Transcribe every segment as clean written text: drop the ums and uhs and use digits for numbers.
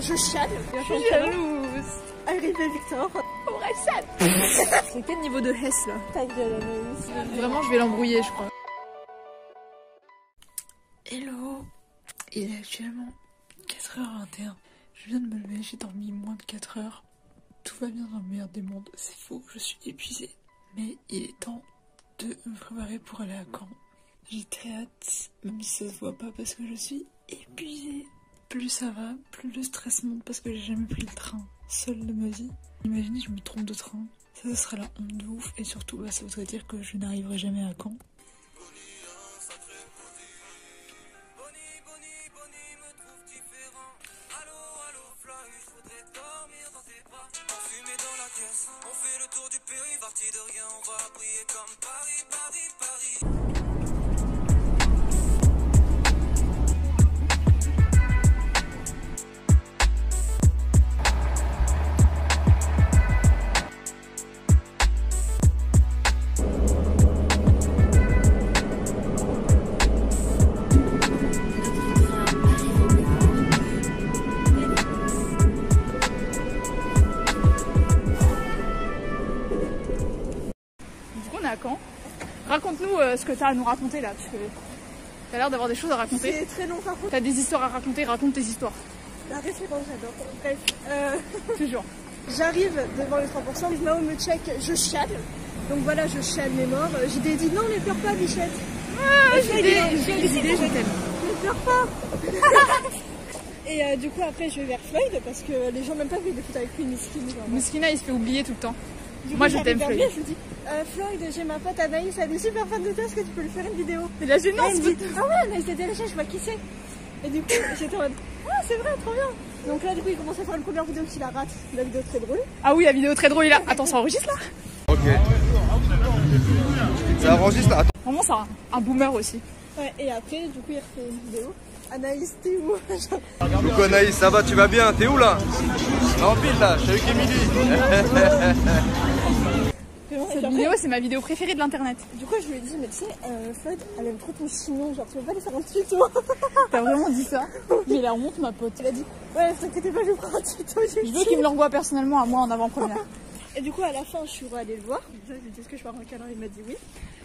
je chiale. Je suis jalouse. Arrivé Victor. C'est quel niveau de Hess là? Ta gueule, Anaïs. Vraiment, je vais l'embrouiller, je crois. Hello. Il est actuellement 4h21. Je viens de me lever, j'ai dormi moins de 4 heures. Tout va bien dans le meilleur des mondes. C'est faux, je suis épuisée. Mais il est temps de me préparer pour aller à Caen. J'ai très hâte, même si ça se voit pas parce que je suis épuisée. Plus ça va, plus le stress monte parce que j'ai jamais pris le train seule de ma vie. Imaginez, je me trompe de train. Ça sera la honte de ouf. Et surtout, bah, ça voudrait dire que je n'arriverai jamais à Caen. On fait le tour du pays, parti de rien, on va briller comme Paris, Paris, Paris. À Caen. Raconte-nous ce que tu as à nous raconter là, parce que tu as l'air d'avoir des choses à raconter. C'est très long par contre. Tu as des histoires à raconter, raconte tes histoires. La référence, j'adore. Bref, Toujours. j'arrive devant les 3%, Mao me check, je chiale. Donc voilà, je chiale mes morts. J'ai dit non, ne pleure pas, Bichette. Ah, j'ai des idées, je t'aime. Ne pleure pas. Et du coup, après, je vais vers Floyd parce que les gens n'aiment pas vu de foot avec lui, Miskine. Miskina, il se fait oublier tout le temps. Du Moi, coup, je t'aime, j'arrive Floyd. vers lui, je lui dis Floyd, j'ai ma pote Anaïs, elle est super fan de toi, est-ce que tu peux lui faire une vidéo? C'est la gênance. Elle me dit ah ouais, Anaïs est déjà, je vois qui c'est. Et du coup, j'étais en mode ah, c'est vrai, trop bien. Donc là, du coup, il commence à faire une première vidéo qui la rate, la vidéo très drôle. Ah oui, la vidéo très drôle est là. Attends, ça enregistre là? Ok. Ça enregistre là. Attends. Vraiment, c'est un boomer aussi. Ouais, et après, du coup, il refait une vidéo. Anaïs, t'es où? Coucou Anaïs, ça va, tu vas bien? T'es où là? En ville là, je suis avec Émilie. Cette vidéo, c'est ma vidéo préférée de l'internet. Du coup, je lui ai dit, mais tu sais, Floyd, elle aime trop ton chignon, genre tu veux pas lui faire un tuto? T'as vraiment dit ça? J'ai la honte, ma pote. Elle a dit, ouais, t'inquiète pas, je vais prendre un tuto. Je veux qu'il me l'envoie personnellement à moi en avant-première. Et du coup, à la fin, je suis allée le voir. Je lui ai dit, est-ce que je pars en câlin? Il m'a dit oui.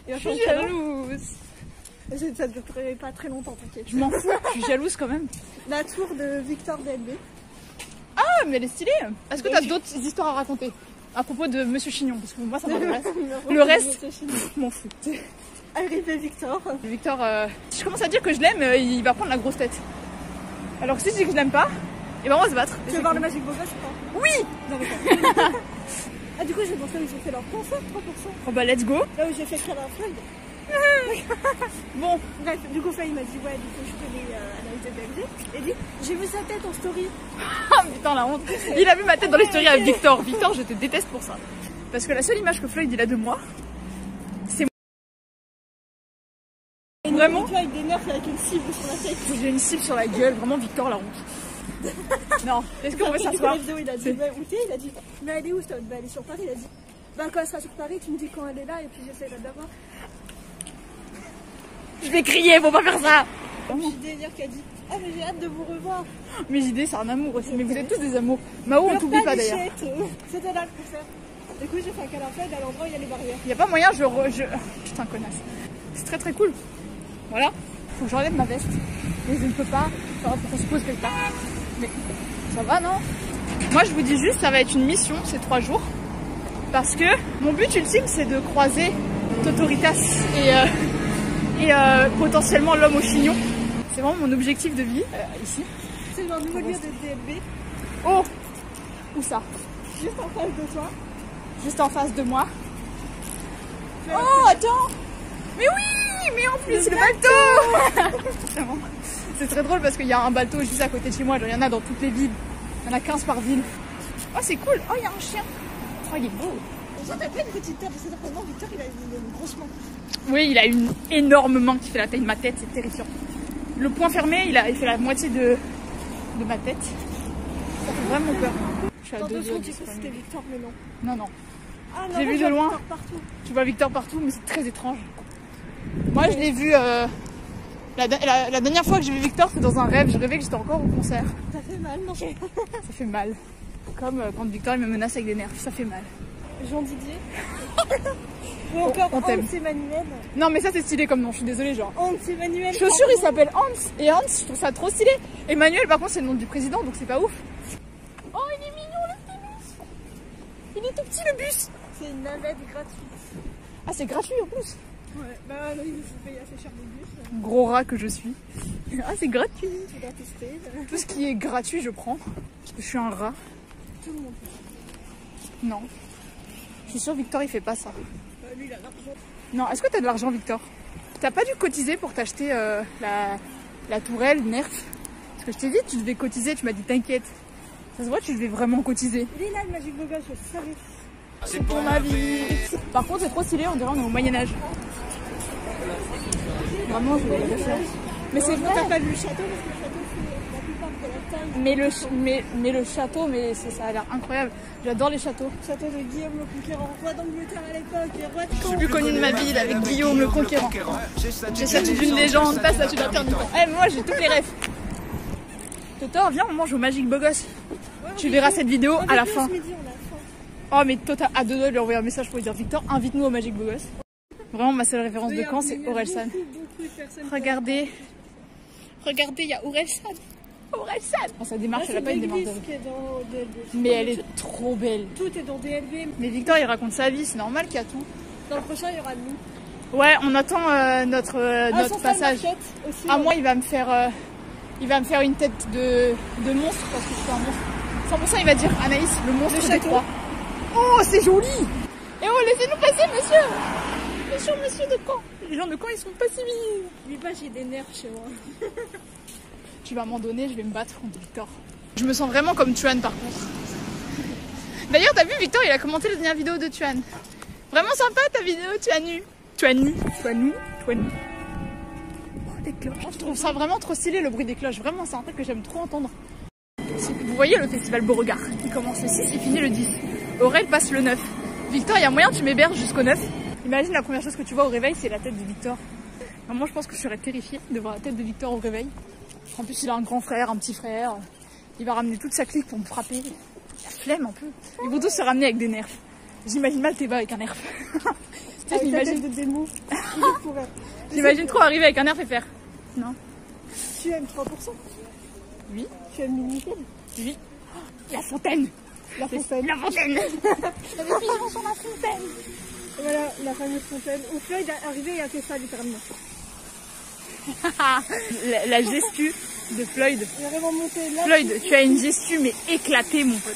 Et Je suis jalouse. Ça ne durerait pas très longtemps, t'inquiète. Je m'en fous, je suis jalouse quand même. La tour de Victor DLB. Ah, mais elle est stylée. Est-ce que t'as d'autres histoires à raconter à propos de Monsieur Chignon? Parce que moi, ça m'intéresse. Le reste, je m'en fous. Arrivé Victor. Victor, si je commence à dire que je l'aime, il va prendre la grosse tête. Alors que si je dis que je l'aime pas, et ben on va se battre. Tu veux voir le Magic Bogus ou pas? Oui. Non, mais pas. Ah, du coup, j'ai pensé où ils ont fait leur concert, 3%. Oh bah let's go. Là où j'ai fait créer un Floyd. Bon, bref, du coup, Floyd m'a dit, ouais, du coup, je connais Anaïs de DLB. Et dit, j'ai vu sa tête en story. ah putain la honte. Il a vu ma tête dans les stories avec Victor. Victor, je te déteste pour ça. Parce que la seule image que Floyd il a de moi, c'est et vraiment. Tu vois, avec des nerfs avec une cible sur la tête. J'ai une cible sur la gueule, vraiment Victor la honte. Non, est-ce qu'on va s'asseoir? Il a dit, bah, où t'es? Il a dit, mais elle est où? Bah, elle est sur Paris. Il a dit, bah, quand elle sera sur Paris, tu me dis quand elle est là, et puis j'essaie d'avoir. Je vais crier, faut pas faire ça. J'ai délire qui a dit, ah, mais j'ai hâte de vous revoir. Mes idées, c'est un amour aussi, mais vous êtes tous des amours. Mao, on t'oublie pas d'ailleurs. C'était là le concert. Du coup, j'ai fait un câlin Floyd à l'endroit où il y a les barrières. Y a pas moyen, Putain, connasse. C'est très très cool. Voilà, faut que j'enlève ma veste. Mais je ne peux pas, ça va pour qu'on se pose quelque part. Mais ça va, non? Moi, je vous dis juste, ça va être une mission ces 3 jours. Parce que mon but ultime, c'est de croiser Totoritas et potentiellement l'homme au chignon. C'est vraiment mon objectif de vie, ici. C'est dans le nouveau lieu de DLB. Oh! Où ça? Juste en face de toi. Juste en face de moi. Oh, attends! Mais oui! Mais en plus, c'est le bateau! Vraiment. C'est très drôle parce qu'il y a un bateau juste à côté de chez moi. Genre, il y en a dans toutes les villes. Il y en a 15 par ville. Oh, c'est cool! Oh, il y a un chien! Oh, il est beau! Ça t'as pas une petite tête, c'est certainement Victor, il a une grosse main. Oui, il a une énorme main qui fait la taille de ma tête, c'est terrifiant. Le poing fermé, il fait la moitié de ma tête. Ça fait vraiment peur. Je suis à 2 doigts. Tu sais que c'était Victor, mais non. Non, non. Ah, non, J'ai vu de loin. Partout. Tu vois Victor partout, mais c'est très étrange. Moi, je l'ai vu La dernière fois que j'ai vu Victor, c'est dans un rêve. Je rêvais que j'étais encore au concert. Ça fait mal, non? Ça fait mal. Comme quand Victor il me menace avec des nerfs, ça fait mal. Jean Didier. Ou encore on t'aime. Hans Emmanuel. Non mais ça c'est stylé comme nom, je suis désolée genre. Hans Emmanuel. Chaussures il s'appelle Hans. Et Hans, je trouve ça trop stylé. Emmanuel par contre c'est le nom du président donc c'est pas ouf. Oh il est mignon le petit bus. Il est tout petit le bus. C'est une navette gratuite. Ah c'est gratuit en plus. Ouais, bah oui, il faut payer assez cher le bus. Gros rat que je suis. Ah c'est gratuit. Tu dois tester. Tout ce qui est gratuit je prends. Parce que je suis un rat. Tout le monde. Non. Je suis sûre Victor il fait pas ça. Bah, lui il a l'argent. Non, est-ce que t'as de l'argent Victor? T'as pas dû cotiser pour t'acheter la tourelle Nerf? Parce que je t'ai dit tu devais cotiser, tu m'as dit t'inquiète. Ça se voit tu devais vraiment cotiser. Il est là le Magic Bogos, je savais. C'est pour ma vie. Par contre c'est trop stylé, on dirait on est au Moyen-Âge. Vraiment je vais le faire. Mais c'est vrai. T'as pas vu le château parce que le château c'est la plupart de la taille. Mais le château, ça a l'air incroyable. J'adore les châteaux. Château de Guillaume le Conquérant, roi d'Angleterre à l'époque et roi de Je suis Caen. plus connue de ma ville avec Guillaume le Conquérant. J'ai statut d'une légende, ta statue d'un père du temps. Eh moi j'ai toutes les rêves. Totor, viens on mange au Magic Bogos. Ouais, Tu verras cette vidéo à la fin. Ce midi, on a faim. Oh mais Tota à deux doigts de lui envoyer un message pour lui dire Victor, invite-nous au Magic Bogos. Vraiment ma seule référence de Caen c'est Orelsan. Beaucoup de personnes. Regardez, il y a Orelsan. Orelsan. Bon, sa démarche elle a pas une démarche. Qui est dans DLB. Mais elle est trop belle. Tout est dans DLB. Mais Victor il raconte sa vie, c'est normal qu'il y a tout. Dans le prochain, il y aura nous. Ouais, on attend notre passage. Aussi, Ah moi il va me faire une tête de monstre parce que je suis un monstre. 100% il va dire Anaïs, le monstre des trois. Oh c'est joli. Et oh laissez-nous passer monsieur. Monsieur de Caen. Les gens de Caen ils sont pas si mignons. Dis pas, j'ai des nerfs chez moi. Tu vas m'en donner, je vais me battre contre Victor. Je me sens vraiment comme Tuan par contre. D'ailleurs t'as vu Victor il a commenté la dernière vidéo de Tuan. Vraiment sympa ta vidéo Tuanu. Tuanu. Oh des cloches. Je trouve ça vraiment trop stylé le bruit des cloches. Vraiment c'est un truc que j'aime trop entendre. Vous voyez le festival Beauregard, il commence le 6, il finit le 10. Aurel passe le 9. Victor, il y a moyen tu m'héberges jusqu'au 9. Imagine la première chose que tu vois au réveil, c'est la tête de Victor. Moi je pense que je serais terrifiée de voir la tête de Victor au réveil. En plus il a un grand frère, un petit frère. Il va ramener toute sa clique pour me frapper. La flemme un peu. Ils vont tous se ramener avec des nerfs. J'imagine mal Théba avec un nerf. Tu sais, j'imagine de démo. J'imagine trop arriver avec un nerf et faire. Non. Tu aimes 3%? Oui. Tu aimes Minitel? Oui. La fontaine. La fontaine. La fontaine. Les pigeons sur la fontaine. Et voilà, la fameuse fontaine. Où Floyd est arrivé et a fait ça littéralement. la gestu de Floyd. Il a vraiment monté là. Floyd, tu as une gestu mais éclatée mon pote.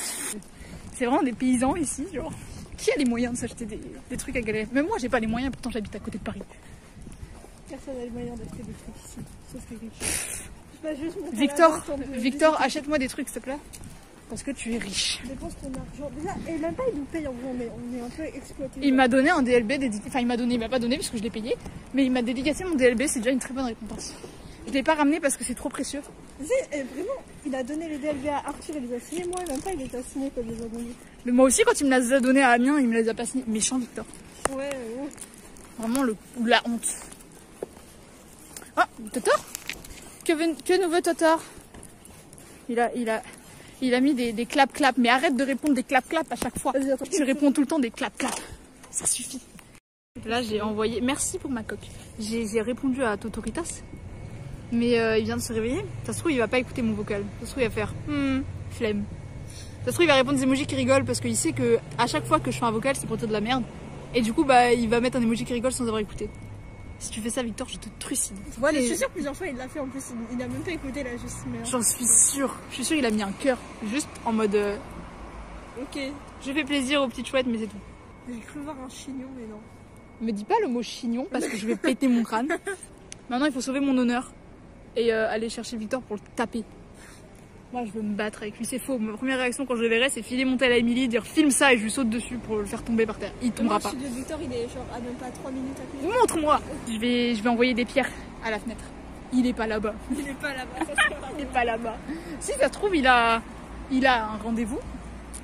C'est vraiment des paysans ici, genre. Qui a les moyens de s'acheter des trucs à galérer? Même moi j'ai pas les moyens, pourtant j'habite à côté de Paris. Personne n'a les moyens d'acheter des trucs ici. Ça c'est riche. Victor, achète-moi des trucs s'il te plaît. Parce que tu es riche. Dépense ton argent. Déjà, et même pas il nous paye en vrai, on est un peu exploité. Il m'a donné un DLB dédicacé. Enfin il m'a pas donné parce que je l'ai payé. Mais il m'a dédicacé mon DLB, c'est déjà une très bonne récompense. Je l'ai pas ramené parce que c'est trop précieux. Tu sais, vraiment, il a donné les DLB à Arthur et les a signés. Moi, même pas, il les a signés quand il les a donnés. Mais moi aussi, quand il me les a donnés à Amiens, il me les a pas signés. Méchant Victor. Ouais. Vraiment la honte. Oh, Totor? Que nous veut Totor? Il a mis des clap-clap. Mais arrête de répondre des clap-clap à chaque fois. Tu réponds tout le temps des clap-clap. Ça suffit. Là, j'ai envoyé... Merci pour ma coque. J'ai répondu à Totoritas. Mais il vient de se réveiller. Ça se trouve, il va pas écouter mon vocal. Ça se trouve, il va faire flemme. Ça se trouve, il va répondre des emojis qui rigolent parce qu'il sait que à chaque fois que je fais un vocal, c'est pour dire de la merde. Et du coup, bah, il va mettre un emoji qui rigole sans avoir écouté. Si tu fais ça, Victor, je te trucide. Je suis sûre plusieurs fois, il l'a fait en plus. Il a même pas écouté la juste. J'en suis sûre. Je suis sûre qu'il a mis un cœur. Juste en mode. Ok. Je fais plaisir aux petites chouettes, mais c'est tout. J'ai cru voir un chignon, mais non. Me dis pas le mot chignon parce que je vais péter mon crâne. Maintenant, il faut sauver mon honneur et aller chercher Victor pour le taper. Moi, je veux me battre avec lui, c'est faux. Ma première réaction quand je le verrai, c'est filer mon tel à Emily, dire filme ça et je lui saute dessus pour le faire tomber par terre. Il tombera pas. Le Victor, il est genre à même pas 3 minutes à pied. Montre-moi. Je vais envoyer des pierres à la fenêtre. Il est pas là-bas. Il est pas là-bas. Il est pas là-bas. Si ça se trouve, il a un rendez-vous.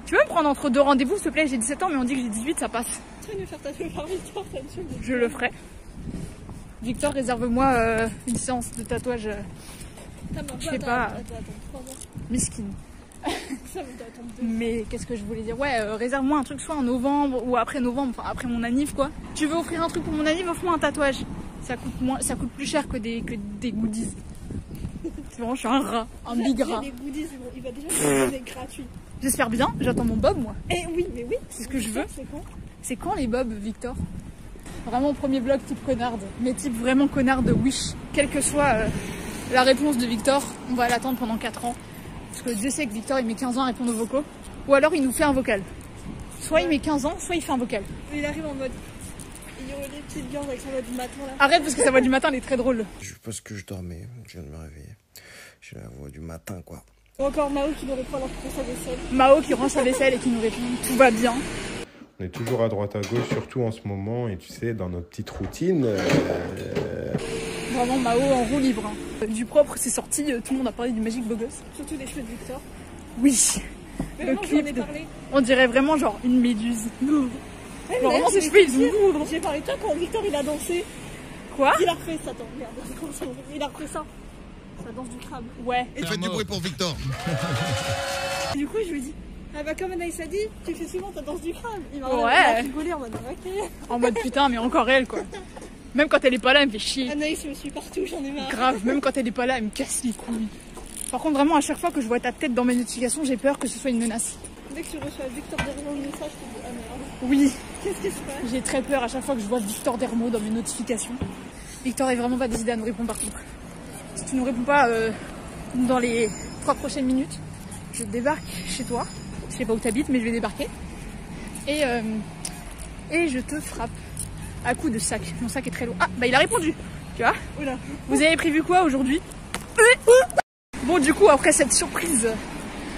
Tu veux me prendre entre deux rendez-vous, s'il te plaît? J'ai 17 ans, mais on dit que j'ai 18, ça passe. Tu veux nous faire tatouer par Victor, ça te tue. Je le ferai. Victor, réserve-moi une séance de tatouage. Je sais pas. Miskine. Mais qu'est-ce que je voulais dire? Ouais, réserve-moi un truc soit en novembre ou après novembre, enfin après mon anniv quoi. Tu veux offrir un truc pour mon anniv, offre-moi un tatouage. Ça coûte plus cher que des goodies. C'est vraiment, je suis un rat, un big rat. Les goodies, il va déjà me donner gratuit. J'espère bien, j'attends mon bob moi. Eh oui, mais oui. C'est ce que je veux. C'est quand? C'est quand les bobs, Victor? Vraiment premier vlog type connarde, mais type vraiment connard de Wish. Quelle que soit la réponse de Victor, on va l'attendre pendant 4 ans. Parce que Dieu sait que Victor il met 15 ans à répondre aux vocaux. Ou alors il nous fait un vocal. Soit il met 15 ans, soit il fait un vocal. Il arrive en mode... Il y aurait des petites viandes avec sa voix du matin là. Arrête parce que sa voix du matin elle est très drôle. Je pense que je dormais, je viens de me réveiller. J'ai la voix du matin quoi. Ou encore Mao qui nous répond alors qu'il fait sa vaisselle. Mao qui range sa vaisselle et qui nous répond tout va bien. On est toujours à droite à gauche, surtout en ce moment, et tu sais, dans notre petite routine. Vraiment Mao en roue libre. Hein. Du propre c'est sorti, tout le monde a parlé du Magic Beau Gosse. Surtout les cheveux de Victor. Oui. Mais Le non, clip, j'en ai parlé. on dirait vraiment genre une méduse. Genre Ouais, vraiment mais ses cheveux ils ouvrent. j'ai parlé de toi quand Victor il a dansé. Quoi? Il a refait ça, attends, merde, il a refait ça. Ça danse du crabe. Ouais. Faites du bruit pour Victor. Du coup, je lui ai dit, ah bah comme Anaïs a dit, tu fais souvent ta danse du crabe. Il m'a rigolé en mode, ok. En mode putain mais encore elle quoi. Même quand elle est pas là elle me fait chier. Anaïs me suit partout, j'en ai marre. Grave, même quand elle est pas là elle me casse les couilles. Par contre vraiment à chaque fois que je vois ta tête dans mes notifications j'ai peur que ce soit une menace. Dès que tu reçois Victor derrière le message, je te dis, ah merde. Oui, Qu'est-ce qui se passe? j'ai très peur à chaque fois que je vois Victor Dermo dans mes notifications. Victor est vraiment pas décidé à nous répondre par contre. Si tu nous réponds pas dans les 3 prochaines minutes, je débarque chez toi. Je sais pas où t'habites mais je vais débarquer. Et je te frappe à coups de sac. Mon sac est très lourd. Ah bah il a répondu. Tu vois? Oula. Vous avez prévu quoi aujourd'hui? Bon du coup après cette surprise,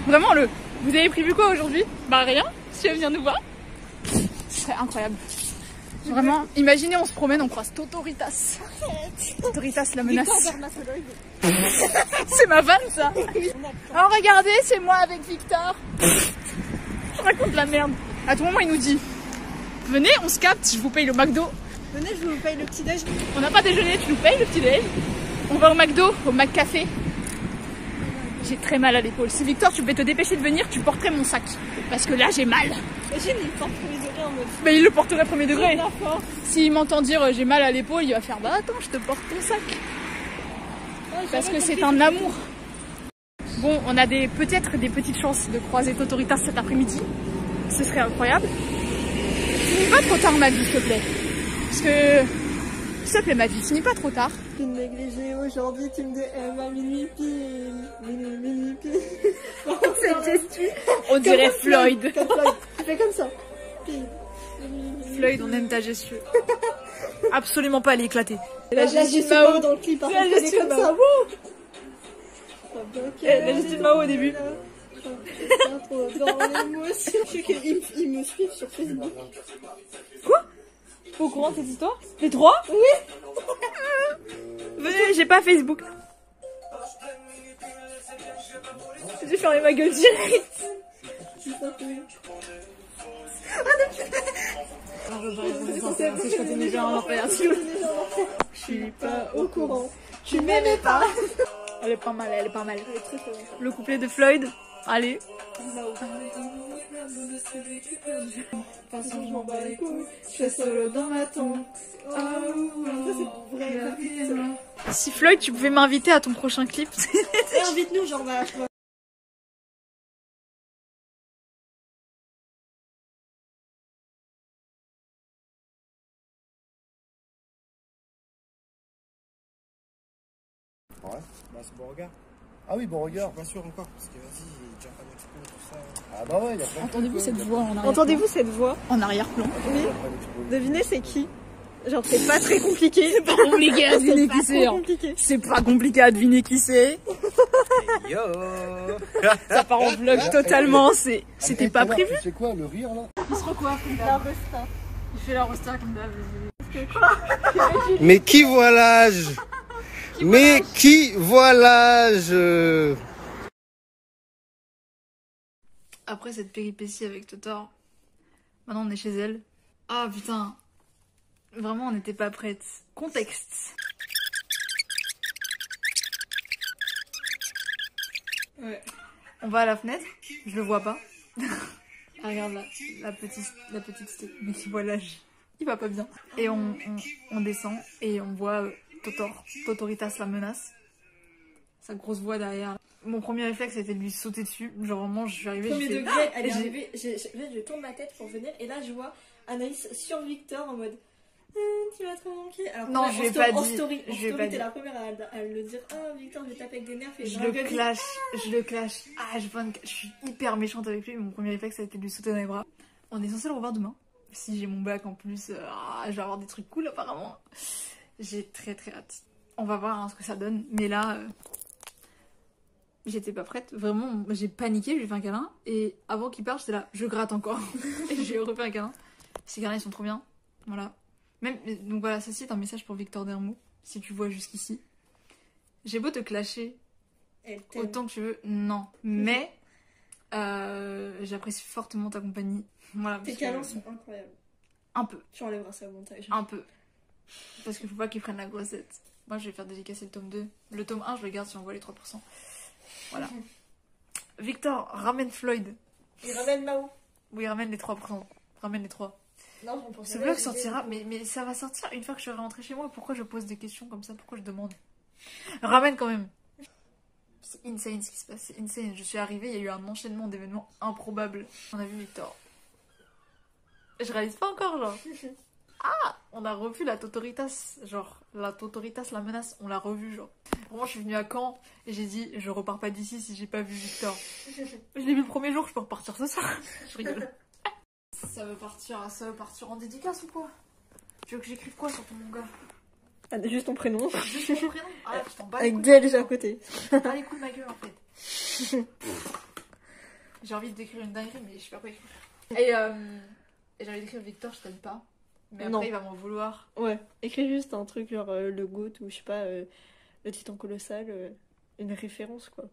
vraiment vous avez prévu quoi aujourd'hui? Bah rien, si tu veux venir nous voir. Ce serait incroyable. Vraiment, imaginez on se promène, on croise Totoritas. Totoritas la menace. Victor dermatologue. C'est ma vanne ça. Alors regardez, c'est moi avec Victor. Je raconte la merde. À tout moment il nous dit, venez on se capte, je vous paye le McDo. Venez, je vous paye le petit déj. On n'a pas déjeuné, tu nous payes le petit déj. On va au McDo, au McCafé. J'ai très mal à l'épaule. Si Victor, tu pouvais te dépêcher de venir, tu porterais mon sac. Parce que là, j'ai mal. Imagine, il porte premier degré en mode. Mais il le porterait premier degré. La force. S'il m'entend dire j'ai mal à l'épaule, il va faire bah attends, je te porte ton sac. Ouais, Parce j'avais que c'est compris. un amour. Bon, on a peut-être des petites chances de croiser Totoritas cet après-midi. Ce serait incroyable. Finis pas trop tard, Maddy, s'il te plaît. Parce que. S'il te plaît, Maddy, finis pas trop tard. Tu me négligé aujourd'hui, tu me dis, ma mini pile. Mini pile. Cette gestu. On dirait Floyd. Comme Floyd. Tu fais comme ça. Pile. Floyd, on aime ta gestu. Absolument pas, elle est éclatée. La gestu Mao dans le clip, par contre, elle est comme ça. La gestu de Mao au début. Trop dans l'émotion. Je sais qu'ils me suivent sur Facebook. Quoi? T'es au courant de cette histoire? Les 3? Oui. Venez, j'ai pas Facebook. J'ai fermé ma gueule direct. Je suis pas au courant. Tu m'aimais pas. Elle est pas mal, elle est pas mal. Elle est très très bien. Le couplet de Floyd, allez. Je m'en bats les couilles. Je fais solo dans ma tente. Ça c'est vrai. Si Floyd, tu pouvais m'inviter à ton prochain clip. Et invite-nous, genre bah. Ouais, bah c'est Beauregard. Ah oui, Beauregard. Je suis pas sûr encore, parce que vas-y, Japan Expo, tout ça. Ah bah ouais, il y a plein de Entendez-vous trucs, cette voix en arrière-plan? Entendez-vous cette voix? En arrière-plan. Oui. Devinez c'est qui? Genre c'est pas très compliqué. C'est pas compliqué à deviner qui c'est. Compliqué. C'est pas compliqué à deviner qui c'est. Yo. Ça part en vlog totalement. C'était pas prévu. C'est quoi le rire là? Il se recoiffe comme La resta. Il fait la rosta comme d'hab. Mais qui voilà Mais qui voilà Après cette péripétie avec Totor, maintenant on est chez elle. Ah putain, Vraiment, on n'était pas prêtes. Contexte. Ouais. On va à la fenêtre, je le vois pas. Ah, regarde là, la petite mais qui voit l'âge. Il va pas bien. Et on descend et on voit Totoritas la menace. Sa grosse voix derrière. Mon premier réflexe c'était de lui sauter dessus. Genre vraiment, je suis arrivée. Premier j'ai fait... degré, elle est arrivée. Je tourne ma tête pour venir et là je vois Anaïs sur Victor en mode tu m'as trop manqué. Alors, non, je vais pas en dit. story, je vais pas t'es dire. la première à le dire. Oh Victor, je vais taper avec des nerfs. Et Je le clash. Ah, je suis hyper méchante avec lui. Mon premier réflexe ça a été de lui sauter dans les bras. On est censé le revoir demain. Si j'ai mon bac en plus, je vais avoir des trucs cool apparemment. J'ai très hâte. On va voir ce que ça donne. Mais là, j'étais pas prête. Vraiment, j'ai paniqué, je lui ai fait un câlin. Et avant qu'il parte, j'étais là, je gratte encore. Et j'ai refait un câlin. Ces câlins, ils sont trop bien. Voilà. Même, donc voilà, ceci est un message pour Victor Dermot. Si tu vois jusqu'ici. J'ai beau te clasher autant que tu veux. Non. Mais, j'apprécie fortement ta compagnie. Voilà, tes câlins sont incroyables. Un peu. Tu enlèveras ça au montage. Un peu. Parce qu'il faut pas qu'ils prennent la grossette. Moi, je vais faire dédicacer le tome 2. Le tome 1, je le garde si on voit les 3%. Voilà. Victor, ramène Floyd. Il ramène Mao. Oui, ramène les 3%. Ramène les 3. Non, on pense Ce vlog sortira, mais ça va sortir une fois que je serai rentrée chez moi. Pourquoi je pose des questions comme ça? Pourquoi je demande? Ramène quand même. C'est insane ce qui se passe. C'est insane. Je suis arrivée, il y a eu un enchaînement d'événements improbables. On a vu Victor. Je réalise pas encore, genre. Ah, on a revu la Totoritas, genre, la Totoritas, la menace, on l'a revu, genre. Vraiment, je suis venue à Caen et j'ai dit, je repars pas d'ici si j'ai pas vu Victor. Je l'ai vu le premier jour, je peux repartir ce soir. Je rigole. Ça veut partir en dédicace ou quoi? Tu veux que j'écrive quoi sur ton manga? Ah, juste ton prénom. Juste mon prénom? Ah, je t'en bats les Avec couilles. DLG à côté. Pas les couilles de ma gueule, en fait. J'ai envie d'écrire une dinguerie, mais je sais pas quoi écrire. Et j'ai envie d'écrire Victor, je t'aime pas. Mais après, Non. il va m'en vouloir. Ouais, écris juste un truc genre le GOAT ou je sais pas, le titan colossal, une référence quoi.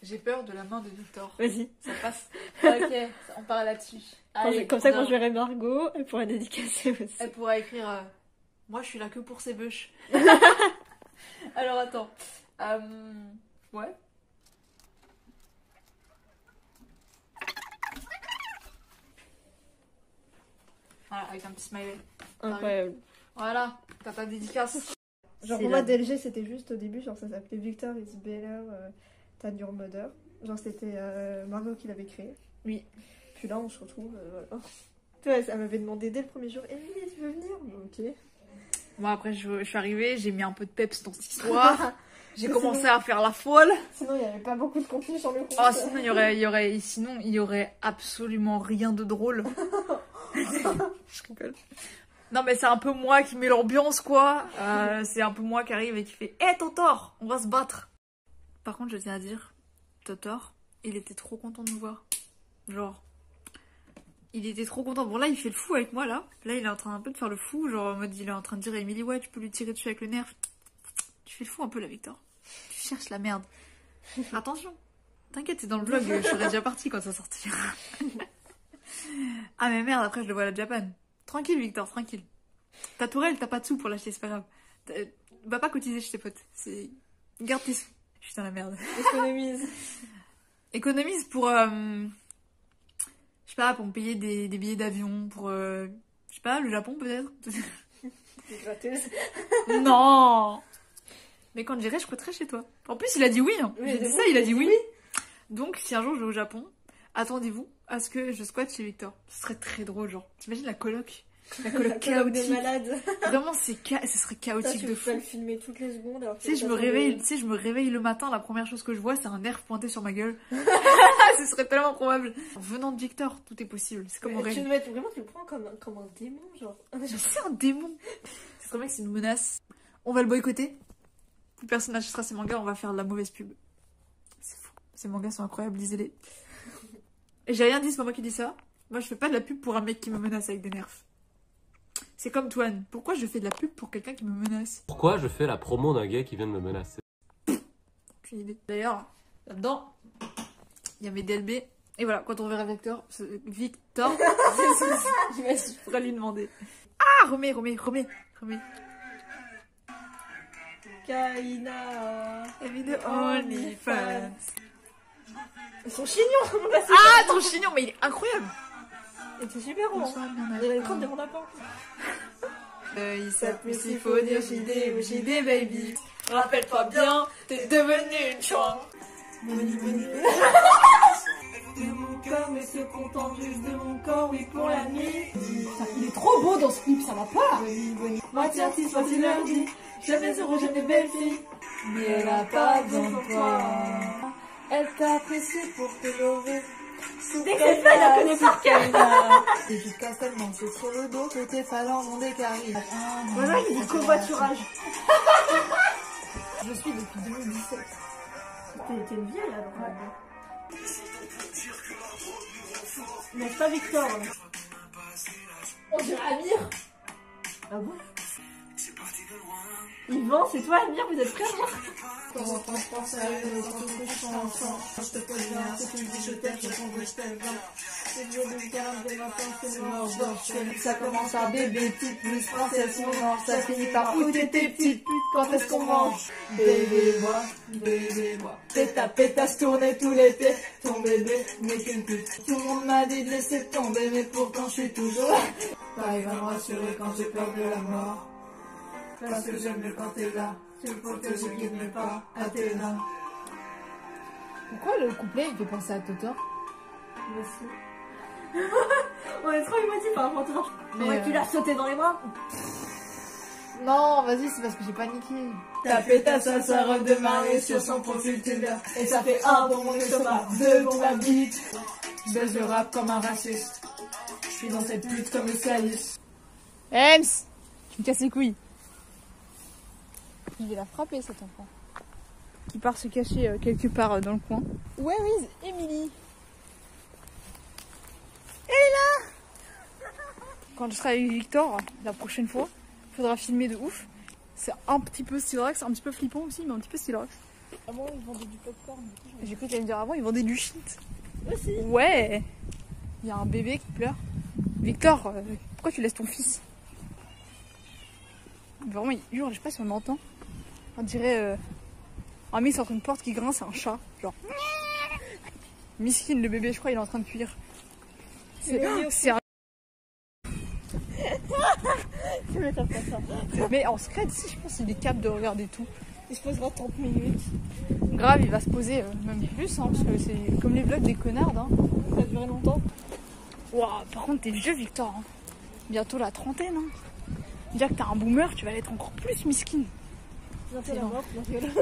J'ai peur de la main de Victor. Vas-y. Ça passe. Ok, on part là-dessus. Allez, Comme ça, quand je verrai Margot, elle pourra dédicacer aussi. Elle pourra écrire moi, je suis là que pour ces bûches. Alors, attends. Ouais. Voilà, avec un petit smiley. Incroyable. Voilà, t'as ta dédicace. Genre pour moi, DLG c'était juste au début, genre ça s'appelait Victor is better than your mother. Genre c'était Margot qui l'avait créé. Oui. Puis là, on se retrouve, voilà. Tu vois, elle m'avait demandé dès le premier jour, Émilie, tu veux venir? Ok. Moi, après, je suis arrivée, j'ai mis un peu de peps dans cette histoire. J'ai commencé à faire la folle. Sinon, il n'y avait pas beaucoup de contenu sur le compte. Oh, sinon, il y aurait absolument rien de drôle. Je rigole. Non, mais c'est un peu moi qui met l'ambiance, quoi. C'est un peu moi qui arrive et qui fait « Hé, Totor, on va se battre !» Par contre, je tiens à dire, Totor, il était trop content de nous voir. Genre, il était trop content. Bon, là, il fait le fou avec moi, là. Là, il est en train un peu de faire le fou. Genre, en mode, il est en train de dire à Émilie « Ouais, tu peux lui tirer dessus avec le nerf. » Tu fais le fou un peu, là, Victor. Tu cherches la merde. Attention. T'inquiète, c'est dans le vlog. Je serais déjà partie quand ça sortira. Ah, mais merde, après, je le vois à la Japan. Tranquille, Victor, tranquille. Ta tourelle, t'as pas de sous pour l'acheter, c'est pas grave. Va pas cotiser chez tes potes. Garde tes sous. Putain, la merde. Économise. Économise pour... je sais pas, pour me payer des billets d'avion, pour... je sais pas, le Japon, peut-être. Non. Mais quand j'irai, je coûterai chez toi. En plus, il a dit oui. Hein. Oui, J'ai dit ça, il a dit oui. Donc, si un jour je vais au Japon, attendez-vous à ce que je squatte chez Victor. Ce serait très drôle, genre. T'imagines la coloc? La coloc chaotique. Malade. Vraiment, ce serait chaotique de fou. Tu peux le filmer toutes les secondes. Alors Tu sais, je me réveille le matin, la première chose que je vois, c'est un nerf pointé sur ma gueule. Ce serait tellement probable. Venant de Victor, tout est possible. C'est comme Aurélie. Vraiment, tu le prends comme un démon, genre. C'est un démon. C'est très bien que c'est une menace. On va le boycotter. Plus personne n'achètera ces mangas, on va faire de la mauvaise pub. C'est fou. Ces mangas sont incroyables, lisez-les. Et j'ai rien dit, c'est pas moi qui dis ça. Moi, je fais pas de la pub pour un mec qui me menace avec des nerfs. C'est comme Toine. Pourquoi je fais de la pub pour quelqu'un qui me menace? Pourquoi je fais la promo d'un gars qui vient de me menacer? Aucune idée. D'ailleurs, là-dedans, il y a mes DLB. Et voilà, quand on verra Victor, je pourrais lui demander. Ah, remets. Kaina. Evide OnlyFans. Ils sont chignons. Ah, ton chignon, mais il est incroyable. Et c'est super bon. Il y a les crêpes de mon lapin. Il s'appuie s'il faut dire JD baby. Rappelle-toi bien, t'es devenu une chouin. De mon corps, mais se contente juste de mon corps, oui pour la nuit. Il est trop beau dans ce clip, ça va pas. Moitié artiste, moitié lundi. Jamais heureux, jamais belle fille. Mais elle a pas besoin de toi. Elle t'a apprécié pour te lever. Dès que c'est ça, il la connaît par cœur. Et jusqu'à tellement, c'est sur le dos que tes phalanges ont des caries. Voilà, il dit covoiturage. Je suis depuis 2017. T'es une vieille alors. N'est-ce pas Victor? On dirait Amir. Ah bon? Yvan, c'est toi Amir, vous êtes frères? Comment on pense à elle quand on couche ensemble? Je te pose bien, c'est une vie, je t'aime, je comprends que je t'aime bien. C'est vieux de 42 matin, c'est mort, ça commence à bébé, petite plus princesse, on mange, ça finit par où t'étais petite pute, quand est-ce qu'on mange? Bébé moi, pétasse tournait tout l'été, ton bébé n'est qu'une pute. Tout le monde m'a dit de laisser tomber, mais pourtant je suis toujours là. Pareil va me rassurer quand j'ai peur de la mort. Parce que j'aime mieux quand t'es là, c'est pour que je quitte mes pas, à tes là. Pourquoi le couplet il fait penser à Totor? On est trop émotifs par rapport à toi. Mais tu l'as sauté dans les bras. Non, vas-y, c'est parce que j'ai paniqué. Ta pétasse à sa robe de mariée sur son profil Tinder. Et ça fait 1 pour mon estomac, 2 pour ma bite. Je baisse le rap comme un raciste. Je suis dans cette pute comme le calice. Ems, tu me casses les couilles. Il va la frapper cet enfant. Qui part se cacher quelque part dans le coin. Where is Emily? Elle est là! Quand je serai avec Victor, la prochaine fois, il faudra filmer de ouf. C'est un petit peu stylox, un petit peu flippant aussi, mais un petit peu stylox. Avant ils vendaient du popcorn. J'ai cru que t'allais me dire avant, ils vendaient du shit. Aussi. Ouais! Il y a un bébé qui pleure. Victor, pourquoi tu laisses ton fils? Vraiment, il hurle, je sais pas si on entend. On dirait un mec sur une porte qui grince, c'est un chat. Genre. Miskin, le bébé, je crois, il est en train de cuire. C'est un. Mais en secret, si je pense qu'il est capable de regarder tout. Il se posera 30 minutes. Grave, il va se poser même plus, hein, parce que c'est comme les vlogs des connards. Hein. Ça va durer longtemps. Wow, par contre, t'es vieux, Victor. Hein. Bientôt la trentaine. Hein. Déjà que t'es un boomer, tu vas l'être encore plus miskin. Bientôt la mort.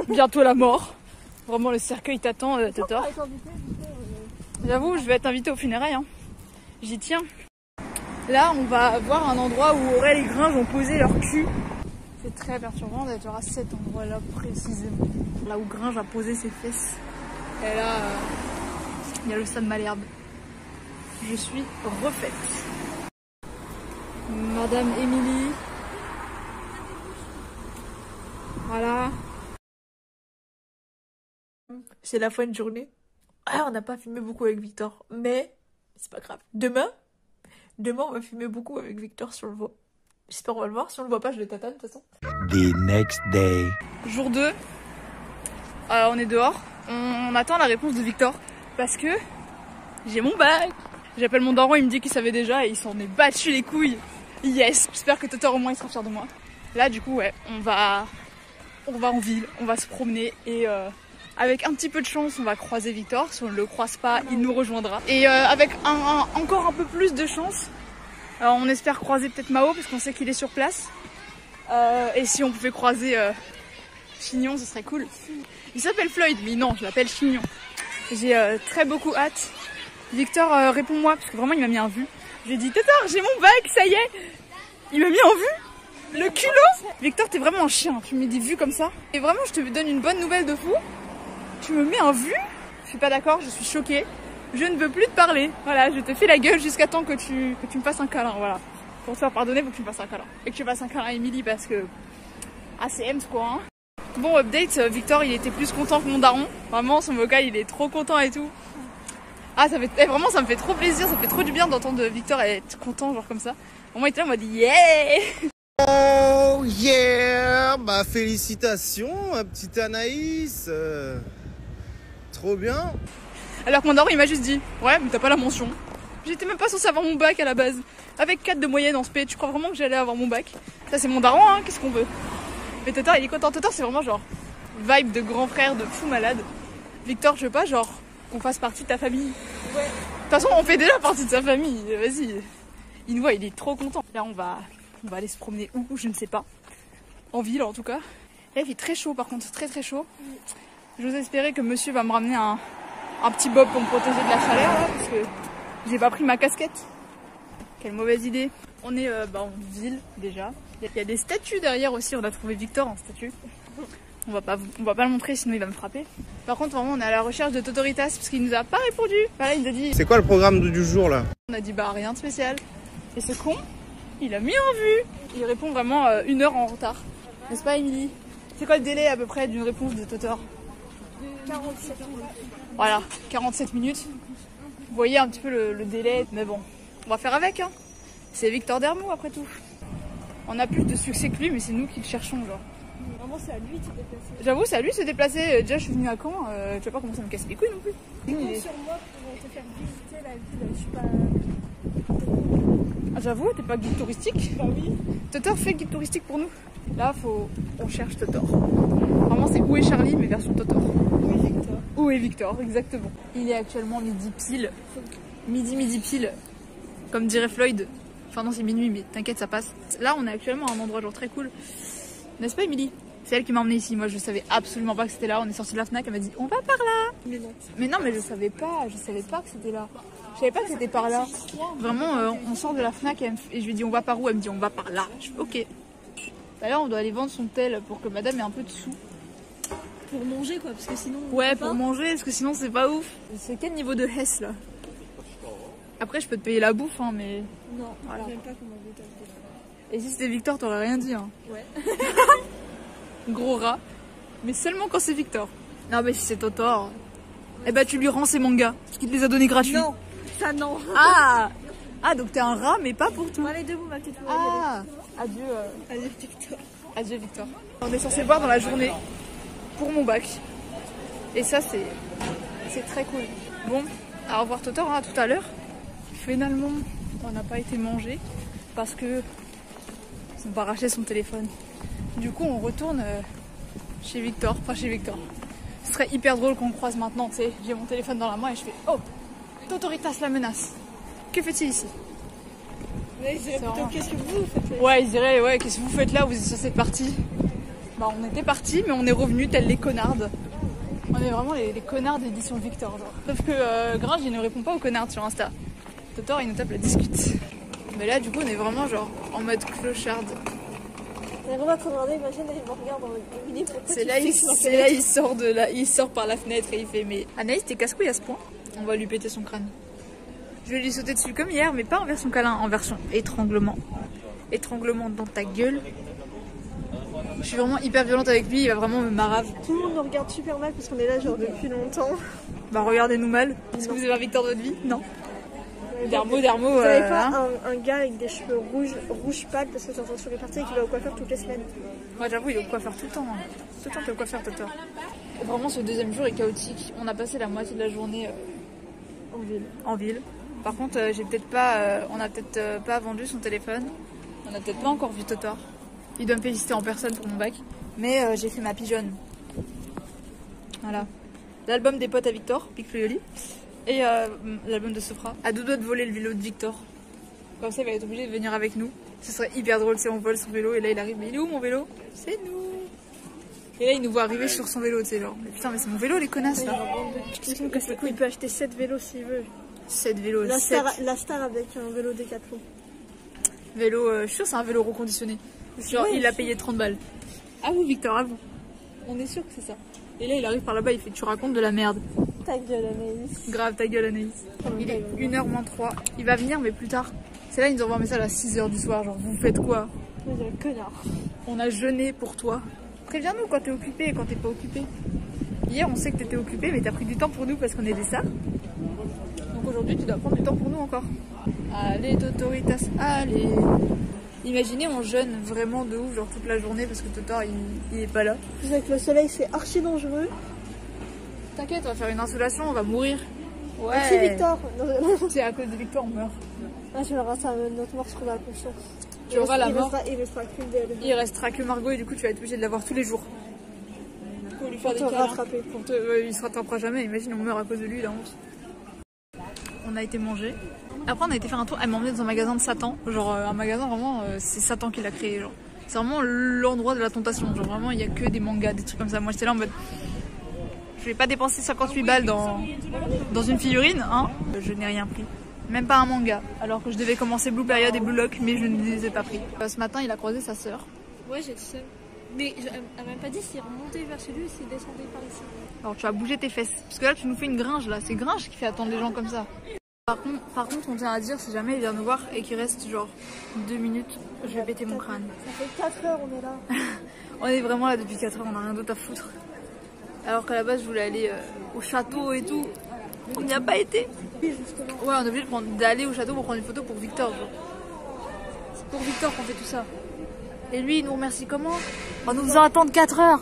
Bientôt la mort. Vraiment, le cercueil t'attend, Totor. J'avoue, je vais être invitée aux funérailles. Hein. J'y tiens. Là, on va voir un endroit où Aurel et Gringe ont posé leur cul. C'est très perturbant d'être à cet endroit-là précisément. Là où Gringe a posé ses fesses. Et là, il y a le stade Malherbe. Je suis refaite. Madame Émilie. Voilà. C'est la fin de journée. Ah, on n'a pas filmé beaucoup avec Victor, mais c'est pas grave. Demain, on va filmer beaucoup avec Victor si on le voit. J'espère qu'on va le voir. Si on le voit pas, je le tatane de toute façon. The next day. Jour 2. On est dehors. On attend la réponse de Victor parce que j'ai mon bac. J'appelle mon daron, il me dit qu'il savait déjà et il s'en est battu les couilles. Yes. J'espère que Totor au moins il sera fier de moi. Là, du coup, ouais, on va en ville, on va se promener et avec un petit peu de chance, on va croiser Victor. Si on ne le croise pas, il nous rejoindra. Et avec encore un peu plus de chance, on espère croiser peut-être Mao parce qu'on sait qu'il est sur place. Et si on pouvait croiser Chignon, ce serait cool. Il s'appelle Floyd, mais non, je l'appelle Chignon. J'ai très beaucoup hâte. Victor, réponds-moi parce que vraiment il m'a mis un vu. Je lui ai dit, Totor, j'ai mon bac, ça y est. Il m'a mis en vue. Le culot. Victor, t'es vraiment un chien, tu me mets des vues comme ça. Et vraiment, je te donne une bonne nouvelle de fou. Tu me mets un vu. Je suis pas d'accord, je suis choquée. Je ne veux plus te parler. Voilà, je te fais la gueule jusqu'à temps que tu me fasses un câlin. Voilà. Pour te faire pardonner, faut que tu me fasses un câlin. Et que tu fasses un câlin à Émilie parce que... Ah, c'est Ems quoi. Hein. Bon, update, Victor, il était plus content que mon daron. Vraiment, son vocal, il est trop content et tout. Ah, vraiment, ça me fait trop plaisir. Ça me fait trop du bien d'entendre Victor être content, genre comme ça. Au moins il était là, on m'a dit yeah. Oh yeah. Bah félicitations ma petite Anaïs. Trop bien. Alors que mon daron il m'a juste dit ouais mais t'as pas la mention. J'étais même pas censée avoir mon bac à la base. Avec 4 de moyenne en spé, tu crois vraiment que j'allais avoir mon bac? Ça c'est mon daron hein, qu'est-ce qu'on veut. Mais Totor il est content. Totor c'est vraiment genre vibe de grand frère de fou malade. Victor je veux pas genre qu'on fasse partie de ta famille. Ouais. De toute façon on fait déjà partie de sa famille, vas-y. Il nous voit, il est trop content. Là on va aller se promener où, je ne sais pas. En ville en tout cas. Là il fait très chaud par contre, très très chaud. J'ose espérer que monsieur va me ramener un petit bob pour me protéger de la chaleur là, parce que j'ai pas pris ma casquette. Quelle mauvaise idée. On est en ville déjà. Il y a des statues derrière aussi, on a trouvé Victor en statue. On va pas le montrer sinon il va me frapper. Par contre vraiment on est à la recherche de Totoritas parce qu'il nous a pas répondu. Voilà, il nous a dit... C'est quoi le programme du jour là? On a dit bah rien de spécial. Et ce con, il a mis en vue. Il répond vraiment 1 heure en retard. N'est-ce pas Émilie? C'est quoi le délai à peu près d'une réponse de Totor? 47 minutes. Voilà, 47 minutes. Vous voyez un petit peu le délai. Mais bon, on va faire avec hein. C'est Victor Dermot après tout. On a plus de succès que lui mais c'est nous qui le cherchons genre. Vraiment c'est à lui de se déplacer. J'avoue c'est à lui de se déplacer. Déjà je suis venue à Caen, je sais pas comment ça me casse les couilles non plus. Compte sur moi pour te faire visiter la ville. Je suis pas... Ah, j'avoue, t'es pas guide touristique? Bah oui. Totor fait guide touristique pour nous. Là on cherche Totor. Vraiment c'est Où est Charlie mais version Totor. Où est Victor? Où est Victor, exactement. Il est actuellement midi pile. Midi pile. Comme dirait Floyd. Enfin non c'est minuit mais t'inquiète ça passe. Là on est actuellement à un endroit genre très cool. N'est-ce pas Émilie? C'est elle qui m'a emmenée ici. Moi je savais absolument pas que c'était là. On est sorti de la Fnac, elle m'a dit on va par là. Mais non mais je savais pas que c'était là. Je savais pas que c'était par là. Vraiment on sort de la Fnac et je lui dis on va par où? Elle me dit on va par là. Je fais ok. D'ailleurs on doit aller vendre son tel pour que madame ait un peu de sous. Pour manger quoi parce que sinon... Ouais pour manger parce que sinon c'est pas ouf. C'est quel niveau de Hess là? Après je peux te payer la bouffe hein mais... Non, voilà. j'aime pas comment vous t'appelez. Et si c'était Victor t'aurais rien dit hein. Ouais. Gros rat. Mais seulement quand c'est Victor. Non mais si c'est Totor, eh ben tu lui rends ses mangas. Parce qu'il te les a donnés gratuits. Non, ça non. Ah donc t'es un rat mais pas pour tout. Allez debout ma petite. Ah adieu. Adieu Victor. Adieu Victor. On est censé boire dans la journée pour mon bac. Et ça c'est très cool. Bon, au revoir Totor hein, à tout à l'heure. Finalement on n'a pas été mangé parce que ils ont pas racheté son téléphone. Du coup on retourne chez Victor, enfin chez Victor. Ce serait hyper drôle qu'on croise maintenant, tu sais, j'ai mon téléphone dans la main et je fais oh, Totoritas la menace. Que fait-il ici? Ouais, ils diraient plutôt qu'est-ce que vous faites là? Ouais, ils diraient ouais, qu'est-ce que vous faites là? Vous êtes sur cette partie? Bah on était partis mais on est revenus tels les connards. On est vraiment les connards d'édition Victor genre. Sauf que Gringe il ne répond pas aux connards sur Insta. Totor il nous tape la discute. Mais là du coup on est vraiment genre en mode clocharde. On va regarder, imagine, il me regarde dans le cabinet. C'est là, il sort par la fenêtre et il fait mais Anaïs t'es casse-couille à ce point? On va lui péter son crâne. Je vais lui sauter dessus comme hier mais pas en version câlin, en version étranglement. Étranglement dans ta gueule. Je suis vraiment hyper violente avec lui, il va vraiment me marave. Tout le monde nous regarde super mal parce qu'on est là genre depuis longtemps. Bah regardez-nous mal. Est-ce que vous avez un Victor de votre vie? Non. Dermo. Vous avez pas un gars avec des cheveux rouges pâles parce que c'est en sur les parties et qui va au coiffeur toutes les semaines? Moi j'avoue il est au coiffeur tout le temps. Hein. Tout le temps t'es au coiffeur Totor. Vraiment ce deuxième jour est chaotique. On a passé la moitié de la journée en ville. Par contre on a peut-être pas vendu son téléphone. On a peut-être pas encore vu Totor. Il doit me féliciter en personne pour mon bac. Mais j'ai fait ma pigeonne. Voilà. L'album des potes à Victor, Pic Fluoli. Et l'album de Sopra. À deux doigts de voler le vélo de Victor. Comme ça il va être obligé de venir avec nous. Ce serait hyper drôle si on vole son vélo et là il arrive. Mais il est où mon vélo? C'est nous. Et là il nous voit arriver sur son vélo, tu sais genre. Mais putain mais c'est mon vélo les connasses là. Il peut acheter 7 vélos s'il veut. 7 vélos. La star avec un vélo Décathlon. Vélo, je suis sûre c'est un vélo reconditionné. Genre il a payé 30 balles. À vous Victor, à vous. On est sûr que c'est ça. Et là il arrive par là-bas, il fait tu racontes de la merde. Ta gueule Anaïs. Grave ta gueule Anaïs. Il est 1h moins 3. Il va venir mais plus tard. C'est là il nous envoie un message à 6h du soir, genre vous faites quoi? Connard. On a jeûné pour toi. Préviens-nous quand t'es occupé et quand t'es pas occupé. Hier on sait que t'étais occupé mais t'as pris du temps pour nous parce qu'on est des stars. Donc aujourd'hui tu dois prendre du temps pour nous encore. Allez Totoritas, allez. Imaginez on jeûne vraiment de ouf, genre toute la journée parce que Totor il est pas là. Avec le soleil c'est archi dangereux. T'inquiète, on va faire une insolation, on va mourir. Ouais. Merci Victor. C'est à cause de Victor on meurt. Ah, tu verras ça, notre mort sera la conscience. Tu auras la mort. Il restera qu'une d'elle. Il restera que Margot et du coup tu vas être obligé de la voir tous les jours. Pour lui faire des câlins. Rattraper. Il se rattrapera jamais, imagine on meurt à cause de lui, la honte. On a été manger. Après on a été faire un tour, elle m'a emmené dans un magasin de Satan. Genre un magasin vraiment, c'est Satan qui l'a créé. Genre. C'est vraiment l'endroit de la tentation. Genre vraiment il y a que des mangas, des trucs comme ça. Moi j'étais là en mode... Je vais pas dépenser 58 balles dans une figurine, hein. Je n'ai rien pris. Même pas un manga. Alors que je devais commencer Blue Period et Blue Lock, mais je ne les ai pas pris. Ce matin il a croisé sa sœur. Ouais, j'ai dit ça. Mais elle m'a même pas dit s'il remontait vers chez lui ou s'il descendait par ici. Alors tu vas bouger tes fesses. Parce que là tu nous fais une gringe là. C'est gringe qui fait attendre les gens comme ça. Par contre on tient à dire si jamais il vient nous voir et qu'il reste genre 2 minutes, je vais péter mon crâne. Ça fait 4 heures on est là. On est vraiment là depuis 4 heures, on n'a rien d'autre à foutre. Alors qu'à la base je voulais aller au château et tout. On n'y a pas été. Oui, justement. Ouais, on est obligé d'aller au château pour prendre une photo pour Victor. C'est pour Victor qu'on fait tout ça. Et lui il nous remercie comment? En nous faisant attendre 4 heures.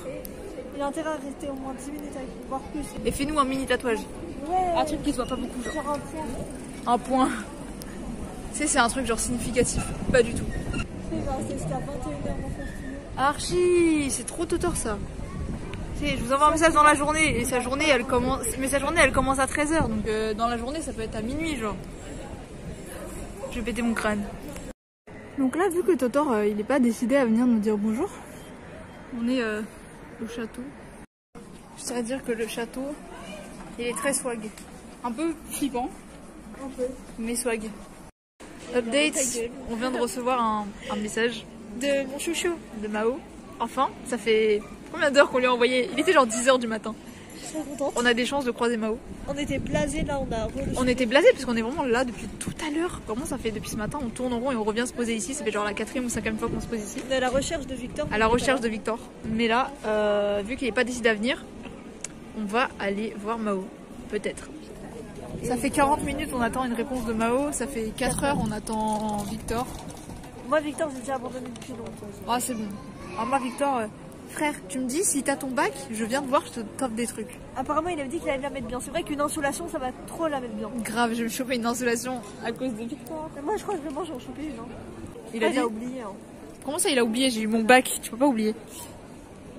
Il a intérêt à rester au moins 10 minutes avec nous, voire plus. Et fais-nous un mini tatouage. Ouais. Un truc qui se voit pas beaucoup genre. Faire un point. Un point. Tu sais c'est un truc genre significatif. Pas du tout. Il va rester jusqu'à 21h mon frère. Archi, c'est trop Totor ça. Je vous envoie un message dans la journée et sa journée elle commence à 13h donc dans la journée ça peut être à minuit genre. Je vais péter mon crâne. Donc là vu que Totor il est pas décidé à venir nous dire bonjour, on est au château. Je tiens à dire que le château il est très swag. Un peu flippant, Un peu. mais swag. Update, on vient de recevoir un message De mon chouchou. de Mao. Enfin, ça fait combien d'heures qu'on lui a envoyé? Il était genre 10h du matin. Je suis trop contente. On a des chances de croiser Mao. On était blasés là, on a On était blasés parce qu'on est vraiment là depuis tout à l'heure. Comment ça fait depuis ce matin? On tourne en rond et on revient se poser ici. Ça fait genre la 4e ou 5e fois qu'on se pose ici. On est à la recherche de Victor. À la recherche de Victor. Mais là, vu qu'il n'est pas décidé à venir, on va aller voir Mao. Peut-être. Ça fait 40 minutes on attend une réponse de Mao. Ça fait 4 heures on attend Victor. Moi, Victor, j'ai déjà abandonné depuis longtemps. Ah c'est bon. Alors moi Victor, frère, tu me dis si t'as ton bac, je viens te voir, je te t'offre des trucs. Apparemment, il avait dit qu'il allait me la mettre bien. C'est vrai qu'une insolation, ça va trop la mettre bien. Grave, je vais me choper une insolation à cause de Victor. Moi, je crois que vraiment, j'en chopé une. Hein. Il a dit... oublié. Hein. Comment ça il a oublié? J'ai eu mon bac, tu peux pas oublier.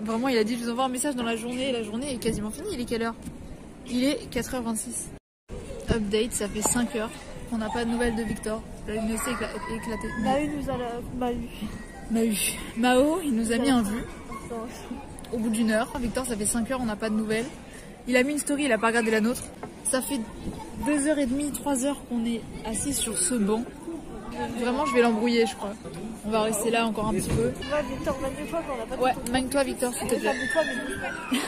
Vraiment il a dit je vous envoie un message dans la journée et la journée est quasiment finie. Il est quelle heure? Il est 4h26. Update, ça fait 5 heures. On n'a pas de nouvelles de Victor. La université est éclatée. Mao, il nous a mis un vu. Au bout d'une heure. Victor, ça fait 5 heures, on n'a pas de nouvelles. Il a mis une story, il a pas regardé la nôtre. Ça fait 2h30, 3h qu'on est assis sur ce banc. Vraiment, je vais l'embrouiller, je crois. On va rester là encore un petit peu. Ouais, Victor, magne-toi quand on n'a pas de Ouais, magne-toi, Victor, s'il te plaît. Magne-toi, mais bouge pas.